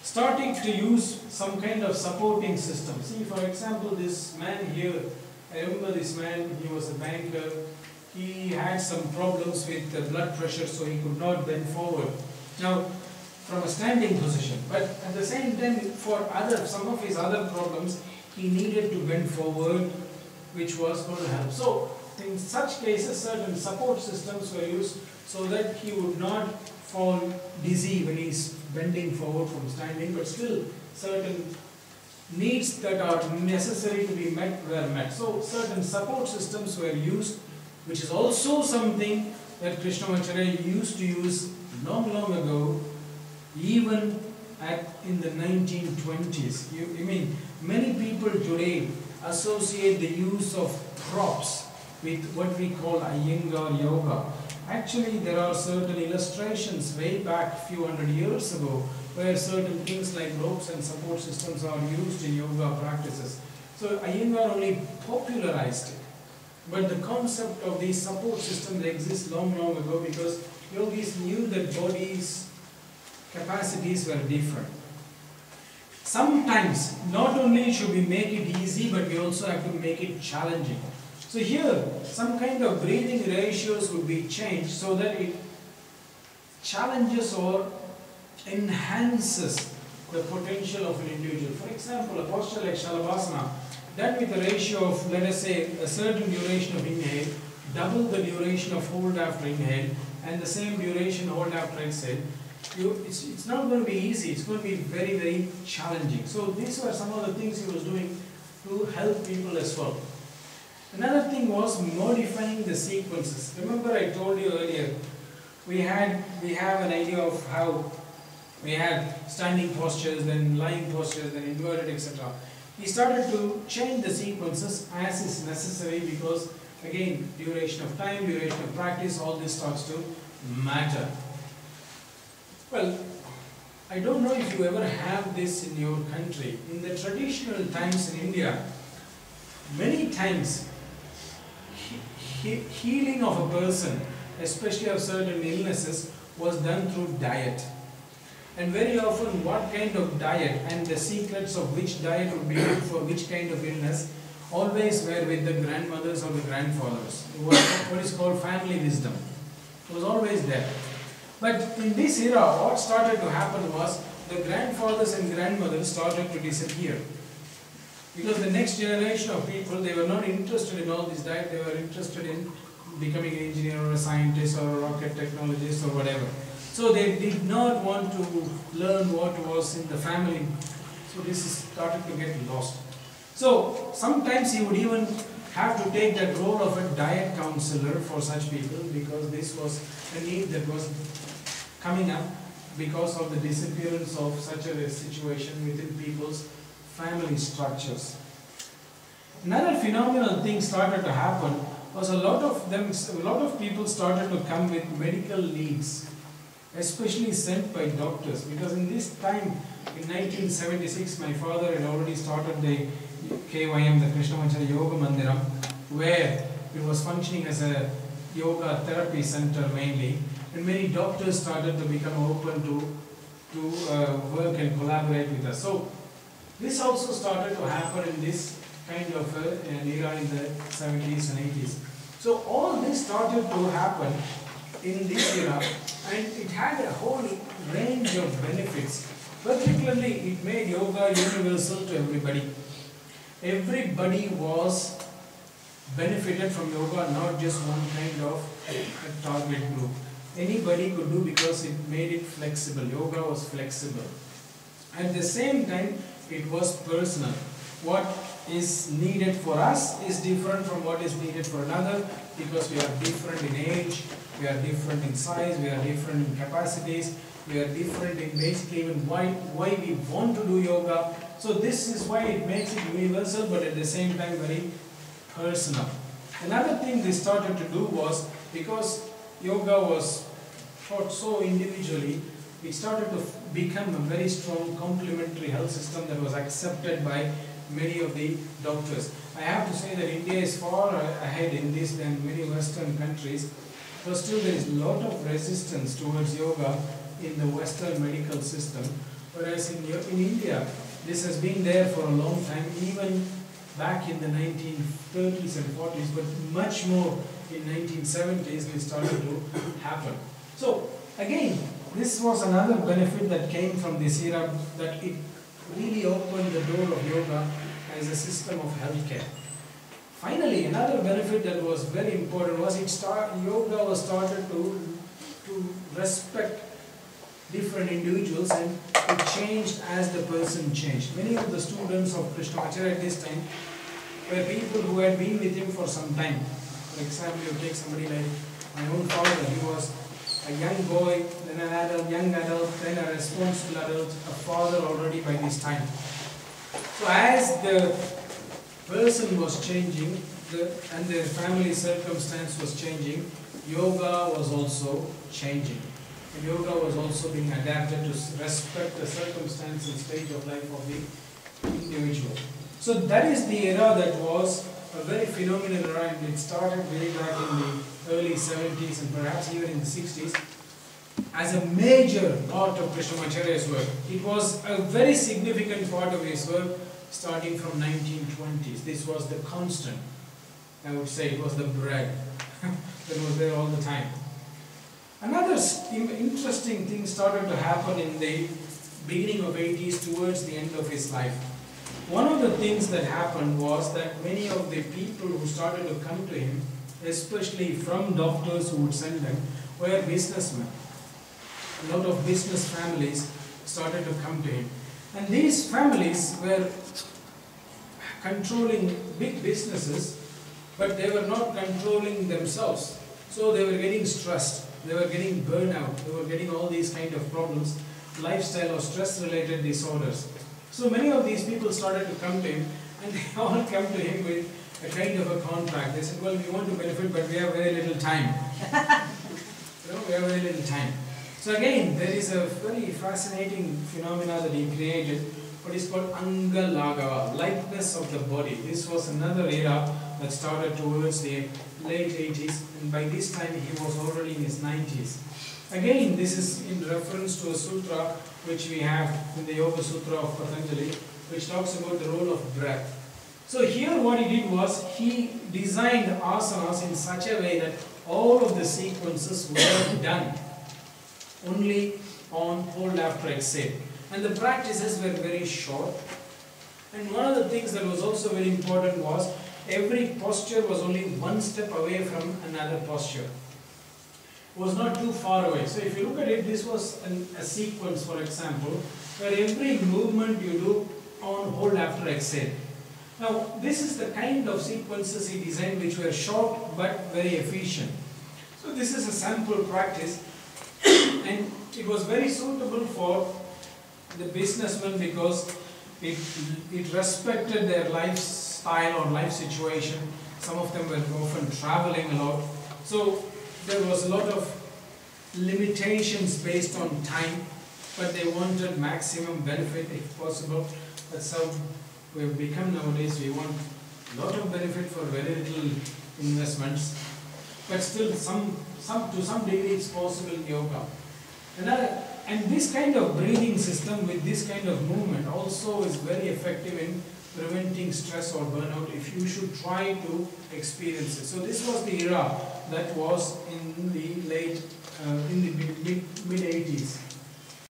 starting to use some kind of supporting system. See, for example, this man here, I remember this man, he was a banker, he had some problems with the blood pressure, so he could not bend forward. Now, from a standing position, but at the same time, for some of his other problems, he needed to bend forward, which was going to help. So, in such cases, certain support systems were used so that he would not fall dizzy when he's bending forward from standing, but still certain needs that are necessary to be met were met. So, certain support systems were used, which is also something that Krishnamacharya used to use long ago, even in the 1920s. I mean, many people today associate the use of props with what we call Iyengar yoga. Actually, there are certain illustrations way back a few hundred years ago where certain things like ropes and support systems are used in yoga practices. So Iyengar only popularized it. But the concept of these support systems exists long ago because yogis knew that body's capacities were different. Sometimes, not only should we make it easy, but we also have to make it challenging. So here, some kind of breathing ratios would be changed so that it challenges or enhances the potential of an individual. For example, a posture like Shalabhasana, done with a ratio of, let us say, a certain duration of inhale, double the duration of hold after inhale, and the same duration hold after exhale. It's not going to be easy, it's going to be very challenging. So these were some of the things he was doing to help people as well. Another thing was modifying the sequences. Remember I told you earlier, we have an idea of how we had standing postures, then lying postures, then inverted, etc. He started to change the sequences as is necessary because, again, duration of time, duration of practice, all this starts to matter. Well, I don't know if you ever have this in your country. In the traditional times in India, many times healing of a person, especially of certain illnesses, was done through diet. And very often what kind of diet and the secrets of which diet would be good for which kind of illness always were with the grandmothers or the grandfathers. It was what is called family wisdom. It was always there. But in this era, what started to happen was the grandfathers and grandmothers started to disappear. Because the next generation of people, they were not interested in all this diet, they were interested in becoming an engineer or a scientist or a rocket technologist or whatever. So they did not want to learn what was in the family. So this started to get lost. So sometimes he would even have to take that role of a diet counselor for such people because this was a need that was coming up because of the disappearance of such a situation within people's family structures. Another phenomenal thing started to happen was a lot of people started to come with medical needs, especially sent by doctors, because in this time, in 1976, my father had already started the KYM, the Krishnamacharya Yoga Mandiram, where it was functioning as a yoga therapy center mainly, and many doctors started to become open to work and collaborate with us. So this also started to happen in this kind of an era in the 70s and 80s. So all this started to happen in this era, and it had a whole range of benefits. Particularly, it made yoga universal to everybody. Everybody was benefited from yoga, not just one kind of a target group. Anybody could do because it made it flexible. Yoga was flexible. At the same time, it was personal. What is needed for us is different from what is needed for another because we are different in age, we are different in size, we are different in capacities, we are different in basically even why we want to do yoga. So this is why it makes it universal but at the same time very personal. Another thing they started to do was, because yoga was taught so individually, it started to become a very strong complementary health system that was accepted by many of the doctors. I have to say that India is far ahead in this than many Western countries, but still there is a lot of resistance towards yoga in the Western medical system. Whereas in India, this has been there for a long time, even back in the 1930s and 40s, but much more in 1970s it started to happen. So again, this was another benefit that came from this era, that it really opened the door of yoga as a system of healthcare. Finally, another benefit that was very important was yoga was started to respect different individuals, and it changed as the person changed. Many of the students of Krishnamacharya at this time were people who had been with him for some time. For example, you take somebody like my own father. He was a young boy, then an adult, young adult, then a responsible adult, a father already by this time. So as the person was changing, and their family circumstance was changing, yoga was also changing. And yoga was also being adapted to respect the circumstance and stage of life of the individual. So that is the era that was a very phenomenal era, and it started way back in the early 70s and perhaps even in the 60s as a major part of Krishnamacharya's work. It was a very significant part of his work starting from 1920s. This was the constant. I would say it was the bread that was there all the time. Another interesting thing started to happen in the beginning of 80s towards the end of his life. One of the things that happened was that many of the people who started to come to him, especially from doctors who would send them, were businessmen. A lot of business families started to come to him. And these families were controlling big businesses, but they were not controlling themselves. So they were getting stressed, they were getting burnout, they were getting all these kind of problems, lifestyle or stress related disorders. So many of these people started to come to him, and they all come to him with a kind of a contract. They said, well, we want to benefit, but we have very little time. We have very little time. So again, there is a very fascinating phenomena that he created, what is called Anga Lagava, lightness of the body. This was another era that started towards the late 80s, and by this time he was already in his 90s. Again, this is in reference to a sutra which we have in the Yoga Sutra of Patanjali, which talks about the role of breath. So here what he did was, he designed asanas in such a way that all of the sequences were done only on hold after exhale. And the practices were very short. And one of the things that was also very important was, every posture was only one step away from another posture. It was not too far away. So if you look at it, this was a sequence, for example, where every movement you do on hold after exhale. Now, this is the kind of sequences he designed which were short but very efficient. So this is a sample practice, and it was very suitable for the businessmen because it respected their lifestyle or life situation. Some of them were often traveling a lot. So there was a lot of limitations based on time, but they wanted maximum benefit if possible. That's how we've become nowadays. We want a lot of benefit for very little investments, but still to some degree it's possible in yoga. And this kind of breathing system with this kind of movement also is very effective in preventing stress or burnout if you should try to experience it. So this was the era that was in the late